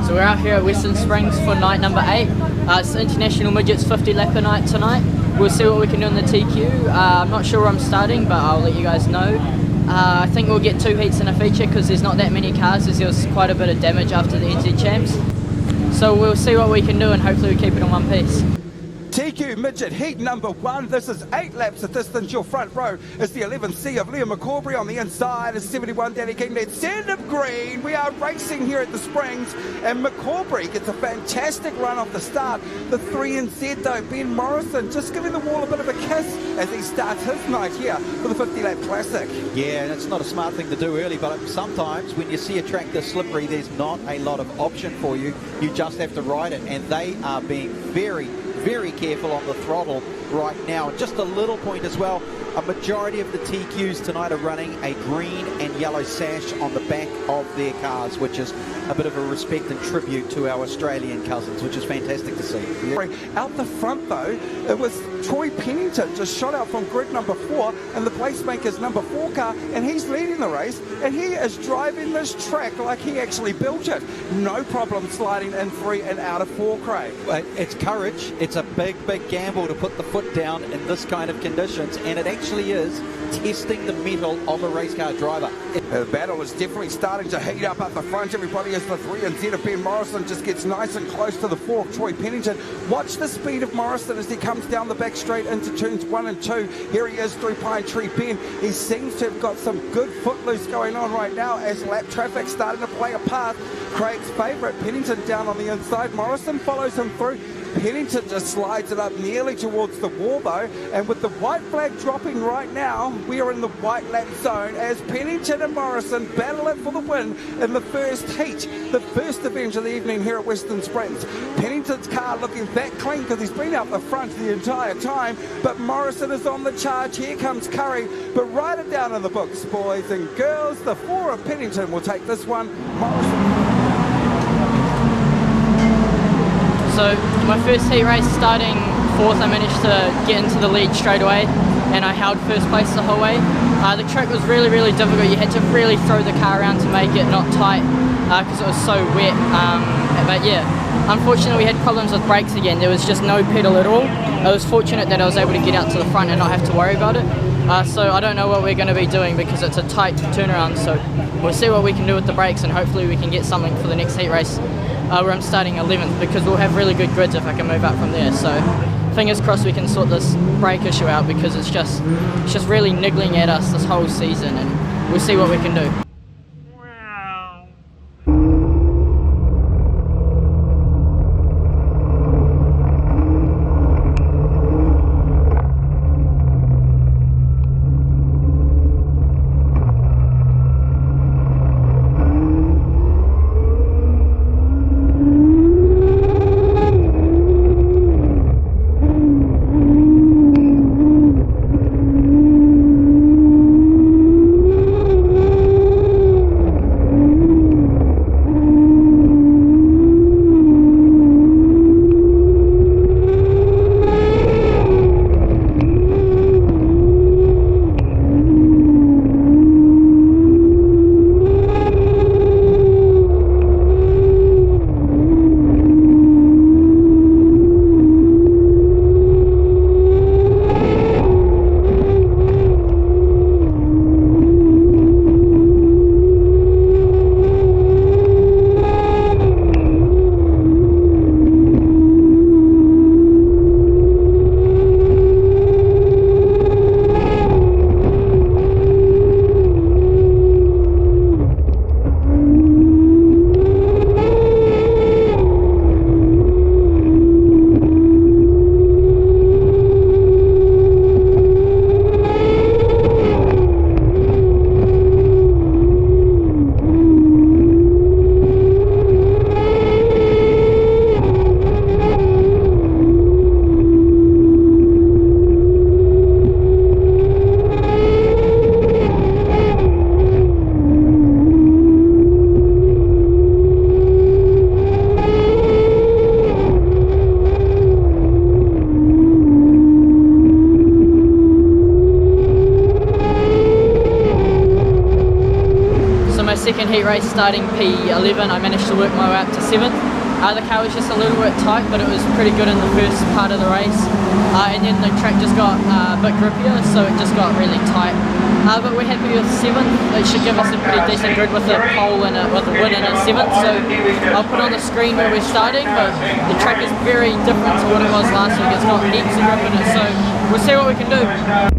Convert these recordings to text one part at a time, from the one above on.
So we're out here at Western Springs for night number 8. It's International Midgets 50 lapper night tonight. We'll see what we can do in the TQ. I'm not sure where I'm starting, but I'll let you guys know. I think we'll get 2 heats in a feature because there's not that many cars, as there was quite a bit of damage after the NZ Champs. So we'll see what we can do and hopefully we keep it in one piece. TQ Midget heat number 1. This is 8 laps of distance. Your front row is the 11C of Liam McCaubrey. On the inside is 71 Danny King. Let's stand up green. We are racing here at the Springs, and McCaubrey gets a fantastic run off the start. The 3NZ though, Ben Morrison just giving the wall a bit of a kiss as he starts his night here for the 50 lap classic. Yeah, and it's not a smart thing to do early, but sometimes when you see a track this slippery, there's not a lot of option for you. You just have to ride it, and they are being very careful on the throttle right now. And just a little point as well, a majority of the TQs tonight are running a green and yellow sash on the back of their cars, which is a bit of a respect and tribute to our Australian cousins, which is fantastic to see. Out the front though, it was Troy Pennington just shot out from grid number 4 and the placemaker's number 4 car, and he's leading the race, and he is driving this track like he actually built it. No problem sliding in 3 and out of 4, Craig. It's courage. It's a big gamble to put the foot down in this kind of conditions, and it actually is testing the mettle of a race car driver. The battle is definitely starting to heat up the front. Everybody is the 3NZ of Ben Morrison just gets nice and close to the 4 of Troy Pennington. Watch the speed of Morrison as he comes down the back straight into turns 1 and 2. Here he is through Pine Tree Bend. He seems to have got some good footloose going on right now as lap traffic starting to play a part. Craig's favourite, Pennington, down on the inside. Morrison follows him through. Pennington just slides it up nearly towards the wall though, and with the white flag dropping right now, we are in the white lap zone as Pennington and Morrison battle it for the win in the first heat, the first event of the evening here at Western Springs. Pennington's car looking that clean because he's been out the front the entire time, but Morrison is on the charge. Here comes Curry, but write it down in the books, boys and girls. The 4 of Pennington will take this one. Morrison. So my first heat race, starting 4th, I managed to get into the lead straight away and I held first place the whole way. The track was really difficult. You had to really throw the car around to make it not tight because it was so wet. But yeah, unfortunately we had problems with brakes again. There was just no pedal at all. I was fortunate that I was able to get out to the front and not have to worry about it. So I don't know what we're going to be doing because it's a tight turnaround. So we'll see what we can do with the brakes and hopefully we can get something for the next heat race. Where I'm starting 11th because we'll have really good grids if I can move up from there. So fingers crossed we can sort this brake issue out because it's just really niggling at us this whole season, and we'll see what we can do. second heat race starting P11, I managed to work my way up to 7th. The car was just a little bit tight, but it was pretty good in the first part of the race. And then the track just got a bit grippier, so it just got really tight. But we're happy with 7th. It should give us a pretty decent grid with a pole and with a win in a 7th. So I'll put on the screen where we're starting, but the track is very different to what it was last week. It's got heaps of grip in it, so we'll see what we can do.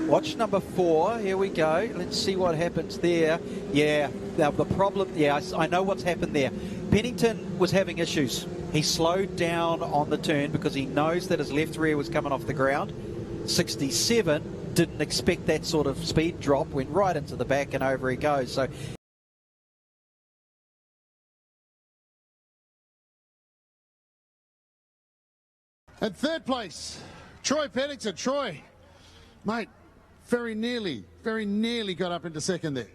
Watch number 4. Here we go. Let's see what happens there. Yeah, now the problem, yeah, I know what's happened there. Pennington was having issues. He slowed down on the turn because he knows that his left rear was coming off the ground. 67, didn't expect that sort of speed drop, went right into the back and over he goes. So at third place, Troy Pennington. Troy, mate, very nearly got up into second there.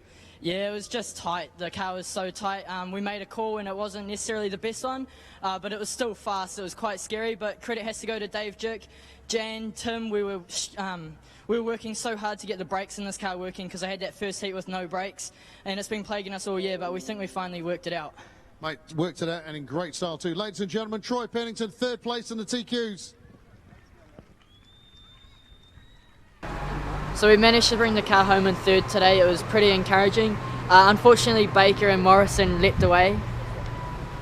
Yeah, it was just tight. The car was so tight. We made a call and it wasn't necessarily the best one, but it was still fast. It was quite scary, but credit has to go to Dave Jerk, Jan, Tim. We were working so hard to get the brakes in this car working because I had that first heat with no brakes, and it's been plaguing us all year, but we think we finally worked it out. Mate, worked it out and in great style too. Ladies and gentlemen, Troy Pennington, third place in the TQs. So we managed to bring the car home in third today. It was pretty encouraging. Unfortunately, Baker and Morrison leapt away.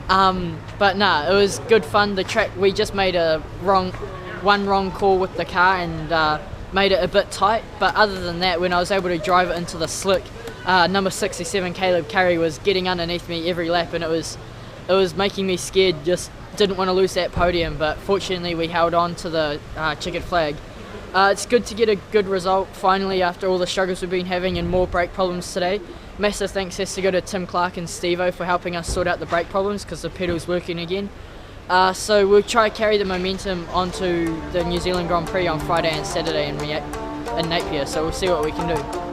But nah, it was good fun. The track, we just made one wrong call with the car and made it a bit tight. But other than that, when I was able to drive it into the slick, number 67 Caleb Carey was getting underneath me every lap, and it was making me scared. Just didn't want to lose that podium, but fortunately we held on to the checkered flag. It's good to get a good result finally after all the struggles we've been having and more brake problems today. Massive thanks has to go to Tim Clark and Steve-O for helping us sort out the brake problems because the pedal's working again. So we'll try to carry the momentum onto the New Zealand Grand Prix on Friday and Saturday in Napier, so we'll see what we can do.